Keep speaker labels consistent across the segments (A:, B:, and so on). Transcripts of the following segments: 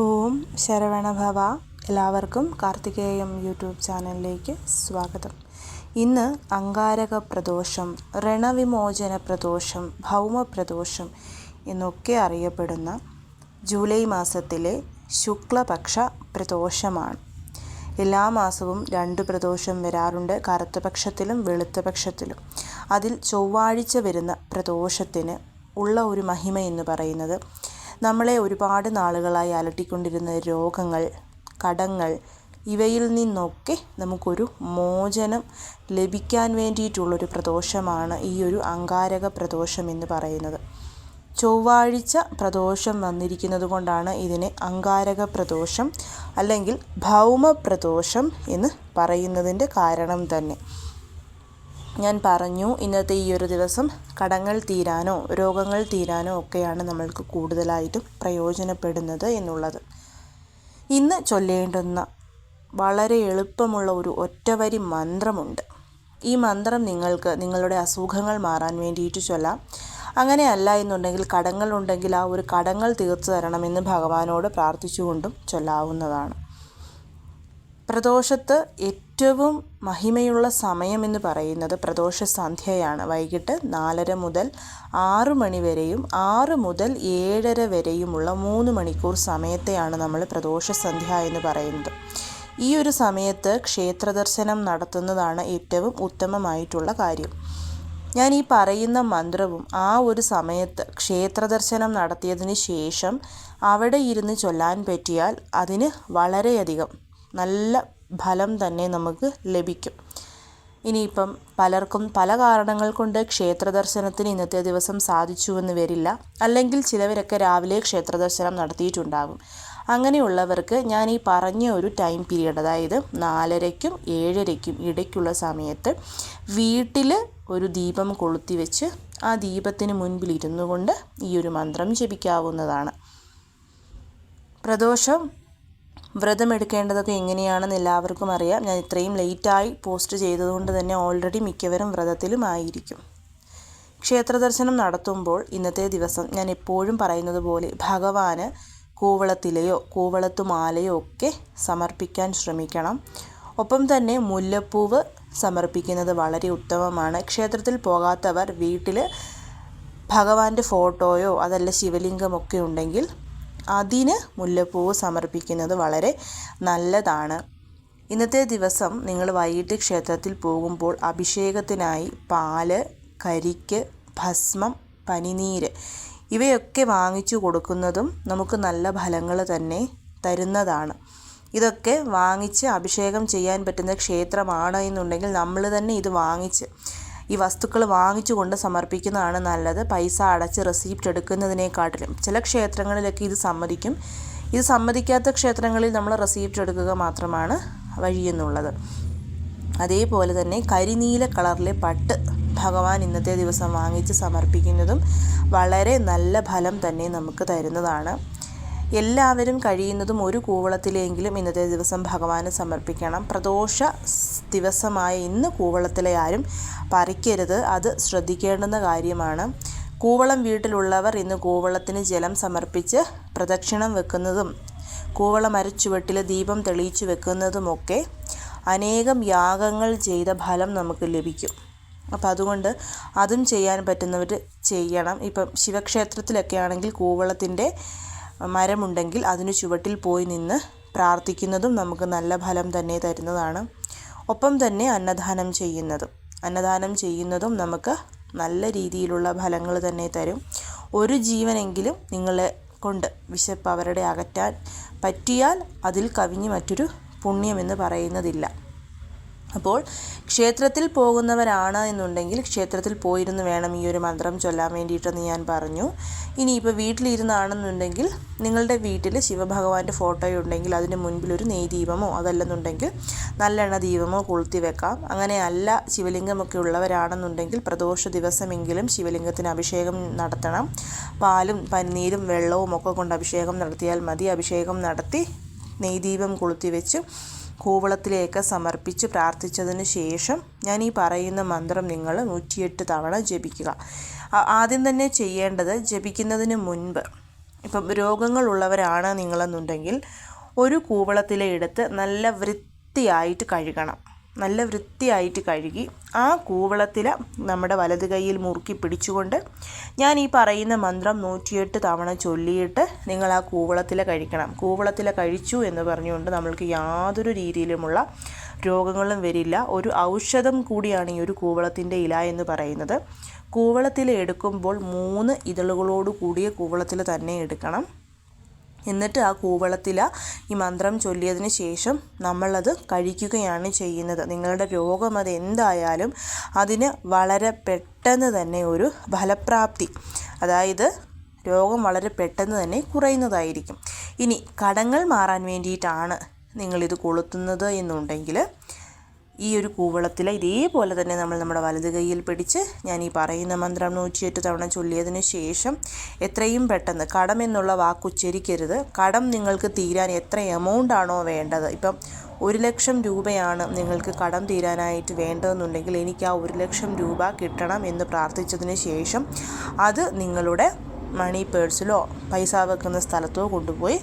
A: ഓം ശരവണഭവ. എല്ലാവർക്കും കാർത്തികേയം യൂട്യൂബ് ചാനലിലേക്ക് സ്വാഗതം. ഇന്ന് അങ്കാരക പ്രദോഷം, ഋണവിമോചന പ്രദോഷം, ഭൗമപ്രദോഷം എന്നൊക്കെ അറിയപ്പെടുന്ന ജൂലൈ മാസത്തിലെ ശുക്ലപക്ഷ പ്രദോഷമാണ്. എല്ലാ മാസവും 2 പ്രദോഷം വരാറുണ്ട്, കറുത്ത പക്ഷത്തിലും വെളുത്ത പക്ഷത്തിലും. അതിൽ ചൊവ്വാഴ്ച വരുന്ന പ്രദോഷത്തിന് ഉള്ള ഒരു മഹിമ എന്ന് പറയുന്നത്, നമ്മളെ ഒരുപാട് നാളുകളായി അലട്ടിക്കൊണ്ടിരുന്ന രോഗങ്ങൾ, കടങ്ങൾ, ഇവയിൽ നിന്നൊക്കെ നമുക്കൊരു മോചനം ലഭിക്കാൻ വേണ്ടിയിട്ടുള്ളൊരു പ്രദോഷമാണ് ഈ ഒരു അങ്കാരക പ്രദോഷം എന്ന് പറയുന്നത്. ചൊവ്വാഴ്ച പ്രദോഷം വന്നിരിക്കുന്നത് കൊണ്ടാണ് ഇതിനെ അങ്കാരക പ്രദോഷം അല്ലെങ്കിൽ ഭൗമപ്രദോഷം എന്ന് പറയുന്നതിൻ്റെ കാരണം തന്നെ. ഞാൻ പറഞ്ഞു, ഇന്നത്തെ ഈ ഒരു ദിവസം കടങ്ങൾ തീരാനോ രോഗങ്ങൾ തീരാനോ ഒക്കെയാണ് നമ്മൾക്ക് കൂടുതലായിട്ടും പ്രയോജനപ്പെടുന്നത് എന്നുള്ളത്. ഇന്ന് ചൊല്ലേണ്ടുന്ന വളരെ എളുപ്പമുള്ള ഒരു ഒറ്റവരി മന്ത്രമുണ്ട്. ഈ മന്ത്രം നിങ്ങൾക്ക് നിങ്ങളുടെ അസുഖങ്ങൾ മാറാൻ വേണ്ടിയിട്ട് ചൊല്ലാം. അങ്ങനെയല്ല എന്നുണ്ടെങ്കിൽ കടങ്ങളുണ്ടെങ്കിൽ ആ ഒരു കടങ്ങൾ തീർത്തു തരണമെന്ന് ഭഗവാനോട് പ്രാർത്ഥിച്ചുകൊണ്ടും ചൊല്ലാവുന്നതാണ്. പ്രദോഷത്ത് ഏറ്റവും മഹിമയുള്ള സമയമെന്ന് പറയുന്നത് പ്രദോഷ സന്ധ്യയാണ്. വൈകിട്ട് 4:30 മുതൽ 6 മണി വരെയും 6 മുതൽ 7:30 വരെയുമുള്ള 3 മണിക്കൂർ സമയത്തെയാണ് നമ്മൾ പ്രദോഷ സന്ധ്യ എന്ന് പറയുന്നത്. ഈ ഒരു സമയത്ത് ക്ഷേത്രദർശനം നടത്തുന്നതാണ് ഏറ്റവും ഉത്തമമായിട്ടുള്ള കാര്യം. ഞാൻ ഈ പറയുന്ന മന്ത്രവും ആ ഒരു സമയത്ത് ക്ഷേത്രദർശനം നടത്തിയതിന് ശേഷം അവിടെ ഇരുന്ന് ചൊല്ലാൻ പറ്റിയാൽ അതിന് വളരെയധികം നല്ല ഫലം തന്നെ നമുക്ക് ലഭിക്കും. ഇനിയിപ്പം പലർക്കും പല കാരണങ്ങൾ കൊണ്ട് ക്ഷേത്രദർശനത്തിന് ഇന്നത്തെ ദിവസം സാധിച്ചുവെന്ന് വരില്ല. അല്ലെങ്കിൽ ചിലവരൊക്കെ രാവിലെ ക്ഷേത്രദർശനം നടത്തിയിട്ടുണ്ടാകും. അങ്ങനെയുള്ളവർക്ക് ഞാൻ ഈ പറഞ്ഞ ഒരു ടൈം പീരീഡ്, അതായത് 4:30-ക്കും 7:30-ക്കും ഇടയ്ക്കുള്ള സമയത്ത് വീട്ടിൽ ഒരു ദീപം കൊളുത്തി വെച്ച് ആ ദീപത്തിന് മുൻപിൽ ഇരുന്നു കൊണ്ട് ഈ ഒരു മന്ത്രം ജപിക്കാവുന്നതാണ്. പ്രദോഷം വ്രതമെടുക്കേണ്ടതൊക്കെ എങ്ങനെയാണെന്ന് എല്ലാവർക്കും അറിയാം. ഞാൻ ഇത്രയും ലേറ്റായി പോസ്റ്റ് ചെയ്തതുകൊണ്ട് തന്നെ ഓൾറെഡി മിക്കവരും വ്രതത്തിലും ആയിരിക്കും. ക്ഷേത്രദർശനം നടത്തുമ്പോൾ ഇന്നത്തെ ദിവസം ഞാൻ എപ്പോഴും പറയുന്നത് പോലെ ഭഗവാന് കൂവളത്തിലെയോ കൂവളത്തുമാലയോ ഒക്കെ സമർപ്പിക്കാൻ ശ്രമിക്കണം. ഒപ്പം തന്നെ മുല്ലപ്പൂവ് സമർപ്പിക്കുന്നത് വളരെ ഉത്തമമാണ്. ക്ഷേത്രത്തിൽ പോകാത്തവർ വീട്ടിൽ ഭഗവാന്റെ ഫോട്ടോയോ അതല്ല ശിവലിംഗമൊക്കെ ഉണ്ടെങ്കിൽ അതിന് മുല്ലപ്പൂവ് സമർപ്പിക്കുന്നത് വളരെ നല്ലതാണ്. ഇന്നത്തെ ദിവസം നിങ്ങൾ വൈകിട്ട് ക്ഷേത്രത്തിൽ പോകുമ്പോൾ അഭിഷേകത്തിനായി പാല്, കരിക്ക്, ഭസ്മം, പനിനീര് ഇവയൊക്കെ വാങ്ങിച്ചു കൊടുക്കുന്നതും നമുക്ക് നല്ല ഫലങ്ങൾ തന്നെ തരുന്നതാണ്. ഇതൊക്കെ വാങ്ങിച്ച് അഭിഷേകം ചെയ്യാൻ പറ്റുന്ന ക്ഷേത്രമാണ് എന്നുണ്ടെങ്കിൽ നമ്മൾ തന്നെ ഇത് വാങ്ങിച്ച് ഈ വസ്തുക്കൾ വാങ്ങിച്ചു കൊണ്ട് സമർപ്പിക്കുന്നതാണ് നല്ലത്. പൈസ അടച്ച് റെസിപ്റ്റ് എടുക്കുന്നതിനേക്കാട്ടിലും. ചില ക്ഷേത്രങ്ങളിലൊക്കെ ഇത് സമ്മതിക്കും. ഇത് സമ്മതിക്കാത്ത ക്ഷേത്രങ്ങളിൽ നമ്മൾ റെസിപ്റ്റ് എടുക്കുക മാത്രമാണ് വഴിയെന്നുള്ളത്. അതേപോലെ തന്നെ കരിനീല കളറിലെ പട്ട് ഭഗവാൻ ഇന്നത്തെ ദിവസം വാങ്ങിച്ച് സമർപ്പിക്കുന്നതും വളരെ നല്ല ഫലം തന്നെ നമുക്ക് തരുന്നതാണ്. എല്ലാവരും കഴിയുന്നതും ഒരു കൂവളത്തിലെങ്കിലും ഇന്നത്തെ ദിവസം ഭഗവാന് സമർപ്പിക്കണം. പ്രദോഷ ദിവസമായ ഇന്ന് കൂവളത്തിലെ ആരും പറിക്കരുത്, അത് ശ്രദ്ധിക്കേണ്ടുന്ന കാര്യമാണ്. കൂവളം വീട്ടിലുള്ളവർ ഇന്ന് കൂവളത്തിന് ജലം സമർപ്പിച്ച് പ്രദക്ഷിണം വെക്കുന്നതും കൂവള മരച്ചുവട്ടിൽ ദീപം തെളിയിച്ചു വെക്കുന്നതുമൊക്കെ അനേകം യാഗങ്ങൾ ചെയ്ത ഫലം നമുക്ക് ലഭിക്കും. അപ്പം അതുകൊണ്ട് അതും ചെയ്യാൻ പറ്റുന്നവർ ചെയ്യണം. ഇപ്പം ശിവക്ഷേത്രത്തിലൊക്കെ ആണെങ്കിൽ കൂവളത്തിൻ്റെ മരമുണ്ടെങ്കിൽ അതിന് ചുവട്ടിൽ പോയി നിന്ന് പ്രാർത്ഥിക്കുന്നതും നമുക്ക് നല്ല ഫലം തന്നെ തരുന്നതാണ്. ഒപ്പം തന്നെ അന്നദാനം ചെയ്യുന്നതും നമുക്ക് നല്ല രീതിയിലുള്ള ഫലങ്ങൾ തന്നെ തരും. ഒരു ജീവനെങ്കിലും നിങ്ങളെ കൊണ്ട് വിശപ്പ് അവരുടെ അകറ്റാൻ പറ്റിയാൽ അതിൽ കവിഞ്ഞ് മറ്റൊരു പുണ്യമെന്ന് പറയുന്നതില്ല. അപ്പോൾ ക്ഷേത്രത്തിൽ പോകുന്നവരാണ് എന്നുണ്ടെങ്കിൽ ക്ഷേത്രത്തിൽ പോയിരുന്ന് വേണം ഈ ഒരു മന്ത്രം ചൊല്ലാൻ വേണ്ടിയിട്ടെന്ന് ഞാൻ പറഞ്ഞു. ഇനിയിപ്പോൾ വീട്ടിലിരുന്നാണെന്നുണ്ടെങ്കിൽ നിങ്ങളുടെ വീട്ടിൽ ശിവഭഗവാന്റെ ഫോട്ടോ ഉണ്ടെങ്കിൽ അതിന് മുൻപിൽ ഒരു നെയ്ദീപമോ അതല്ലെന്നുണ്ടെങ്കിൽ നല്ലെണ്ണ ദീപമോ കൊളുത്തി വെക്കാം. അങ്ങനെയല്ല ശിവലിംഗമൊക്കെ ഉള്ളവരാണെന്നുണ്ടെങ്കിൽ പ്രദോഷ ദിവസമെങ്കിലും ശിവലിംഗത്തിന് അഭിഷേകം നടത്തണം. പാലും പനിനീരും വെള്ളവും ഒക്കെ കൊണ്ട് അഭിഷേകം നടത്തിയാൽ മതി. അഭിഷേകം നടത്തി നെയ്ദീപം കൊളുത്തി വെച്ച് കൂവളത്തിലേക്ക് സമർപ്പിച്ച് പ്രാർത്ഥിച്ചതിന് ശേഷം ഞാൻ ഈ പറയുന്ന മന്ത്രം നിങ്ങൾ 108 തവണ ജപിക്കുക. ആദ്യം തന്നെ ചെയ്യേണ്ടത്, ജപിക്കുന്നതിന് മുൻപ് ഇപ്പം രോഗങ്ങളുള്ളവരാണ് നിങ്ങളെന്നുണ്ടെങ്കിൽ ഒരു കൂവളത്തില എടുത്ത് നല്ല വൃത്തിയായിട്ട് കഴുകണം. നല്ല വൃത്തിയായിട്ട് കഴുകി ആ കൂവളത്തില നമ്മുടെ വലത് കൈയിൽ മുറുക്കി പിടിച്ചുകൊണ്ട് ഞാൻ ഈ പറയുന്ന മന്ത്രം 108 തവണ ചൊല്ലിയിട്ട് നിങ്ങൾ ആ കൂവളത്തില കഴിക്കണം. കൂവളത്തില കഴിച്ചു എന്ന് പറഞ്ഞുകൊണ്ട് നമ്മൾക്ക് യാതൊരു രീതിയിലുമുള്ള രോഗങ്ങളും വരില്ല. ഒരു ഔഷധം കൂടിയാണ് ഈ ഒരു കൂവളത്തിൻ്റെ ഇല എന്ന് പറയുന്നത്. കൂവളത്തില എടുക്കുമ്പോൾ 3 ഇതളുകളോട് കൂടിയ കൂവളത്തില തന്നെ എടുക്കണം. എന്നിട്ട് ആ കൂവളത്തില ഈ മന്ത്രം ചൊല്ലിയതിന് ശേഷം നമ്മളത് കഴിക്കുകയാണ് ചെയ്യുന്നത്. നിങ്ങളുടെ രോഗം അത് എന്തായാലും അതിന് വളരെ പെട്ടെന്ന് തന്നെ ഒരു ഫലപ്രാപ്തി, അതായത് രോഗം വളരെ പെട്ടെന്ന് തന്നെ കുറയുന്നതായിരിക്കും. ഇനി കടങ്ങൾ മാറാൻ വേണ്ടിയിട്ടാണ് നിങ്ങളിത് കൊളുത്തുന്നത് എന്നുണ്ടെങ്കിൽ ഈ ഒരു കൂവളത്തില ഇതേപോലെ തന്നെ നമ്മൾ നമ്മുടെ വലത് കൈയിൽ പിടിച്ച് ഞാൻ ഈ പറയുന്ന മന്ത്രം 108 തവണ ചൊല്ലിയതിന് ശേഷം എത്രയും പെട്ടെന്ന്, കടം എന്നുള്ള വാക്ക് ഉച്ചരിക്കരുത്. കടം നിങ്ങൾക്ക് തീരാൻ എത്ര എമൗണ്ട് ആണോ വേണ്ടത്, ഇപ്പം 1 ലക്ഷം രൂപയാണ് നിങ്ങൾക്ക് കടം തീരാനായിട്ട് വേണ്ടതെന്നുണ്ടെങ്കിൽ എനിക്ക് ആ 1 ലക്ഷം രൂപ കിട്ടണം എന്ന് പ്രാർത്ഥിച്ചതിന് ശേഷം അത് നിങ്ങളുടെ മണി പേഴ്സിലോ പൈസ വെക്കുന്ന സ്ഥലത്തോ കൊണ്ടുപോയി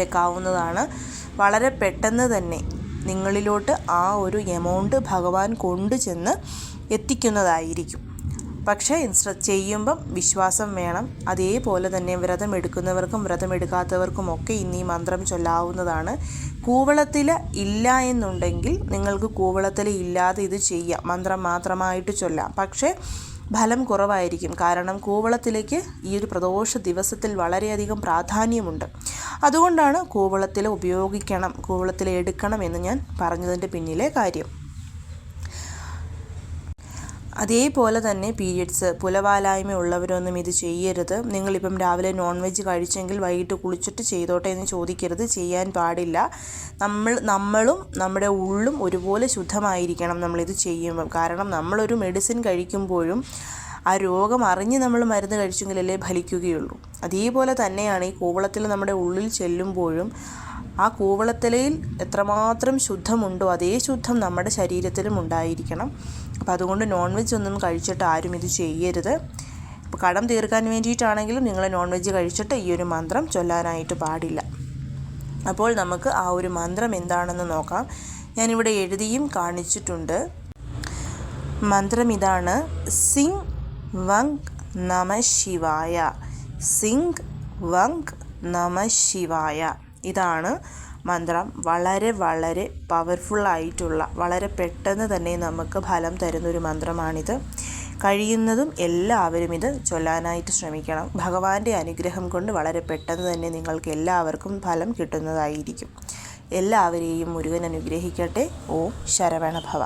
A: വെക്കാവുന്നതാണ്. വളരെ പെട്ടെന്ന് തന്നെ നിങ്ങളിലോട്ട് ആ ഒരു എമൗണ്ട് ഭഗവാൻ കൊണ്ടു ചെന്ന് എത്തിക്കുന്നതായിരിക്കും. പക്ഷേ ചെയ്യുമ്പം വിശ്വാസം വേണം. അതേപോലെ തന്നെ വ്രതം എടുക്കുന്നവർക്കും വ്രതം എടുക്കാത്തവർക്കുമൊക്കെ ഇന്ന് ഈ മന്ത്രം ചൊല്ലാവുന്നതാണ്. കൂവളത്തില ഇല്ല എന്നുണ്ടെങ്കിൽ നിങ്ങൾക്ക് കൂവളത്തില ഇല്ലാതെ ഇത് ചെയ്യാം, മന്ത്രം മാത്രമായിട്ട് ചൊല്ലാം. പക്ഷേ ഫലം കുറവായിരിക്കും. കാരണം കൂവളത്തിലേക്ക് ഈ ഒരു പ്രദോഷ ദിവസത്തിൽ വളരെയധികം പ്രാധാന്യമുണ്ട്. അതുകൊണ്ടാണ് കൂവളത്തില ഉപയോഗിക്കണം, കൂവളത്തില എടുക്കണം എന്ന് ഞാൻ പറഞ്ഞതിൻ്റെ പിന്നിലെ കാര്യം. അതേപോലെ തന്നെ പീരിയഡ്സ്, പുലവാലായ്മ ഉള്ളവരൊന്നും ഇത് ചെയ്യരുത്. നിങ്ങളിപ്പം രാവിലെ നോൺ വെജ് കഴിച്ചെങ്കിൽ വൈകിട്ട് കുളിച്ചിട്ട് ചെയ്തോട്ടെ എന്ന് ചോദിക്കരുത്. ചെയ്യാൻ പാടില്ല. നമ്മളും നമ്മുടെ ഉള്ളും ഒരുപോലെ ശുദ്ധമായിരിക്കണം നമ്മളിത് ചെയ്യുമ്പം. കാരണം നമ്മളൊരു മെഡിസിൻ കഴിക്കുമ്പോഴും ആ രോഗം അറിഞ്ഞ് നമ്മൾ മരുന്ന് കഴിച്ചെങ്കിലല്ലേ ഫലിക്കുകയുള്ളൂ. അതേപോലെ തന്നെയാണ് ഈ കൂവളത്തിൽ നമ്മുടെ ഉള്ളിൽ ചെല്ലുമ്പോഴും ആ കൂവളത്തിലയിൽ എത്രമാത്രം ശുദ്ധമുണ്ടോ അതേ ശുദ്ധം നമ്മുടെ ശരീരത്തിലും ഉണ്ടായിരിക്കണം. അപ്പോൾ അതുകൊണ്ട് നോൺ വെജ് ഒന്നും കഴിച്ചിട്ട് ആരും ഇത് ചെയ്യരുത്. ഇപ്പോൾ കടം തീർക്കാൻ വേണ്ടിയിട്ടാണെങ്കിലും നിങ്ങൾ നോൺ വെജ് കഴിച്ചിട്ട് ഈ ഒരു മന്ത്രം ചൊല്ലാനായിട്ട് പാടില്ല. അപ്പോൾ നമുക്ക് ആ ഒരു മന്ത്രം എന്താണെന്ന് നോക്കാം. ഞാനിവിടെ എഴുതിയും കാണിച്ചിട്ടുണ്ട്. മന്ത്രം ഇതാണ്: സിംഗ് വങ് നമ ശിവായ. സിംഗ് വങ് നമ ശിവായ. ഇതാണ് മന്ത്രം. വളരെ വളരെ പവർഫുള്ളായിട്ടുള്ള, വളരെ പെട്ടെന്ന് തന്നെ നമുക്ക് ഫലം തരുന്നൊരു മന്ത്രമാണിത്. കഴിയുന്നതും എല്ലാവരും ഇത് ചൊല്ലാനായിട്ട് ശ്രമിക്കണം. ഭഗവാന്റെ അനുഗ്രഹം കൊണ്ട് വളരെ പെട്ടെന്ന് തന്നെ നിങ്ങൾക്ക് എല്ലാവർക്കും ഫലം കിട്ടുന്നതായിരിക്കും. എല്ലാവരെയും മുരുകൻ അനുഗ്രഹിക്കട്ടെ. ഓം ശരവണ ഭവ.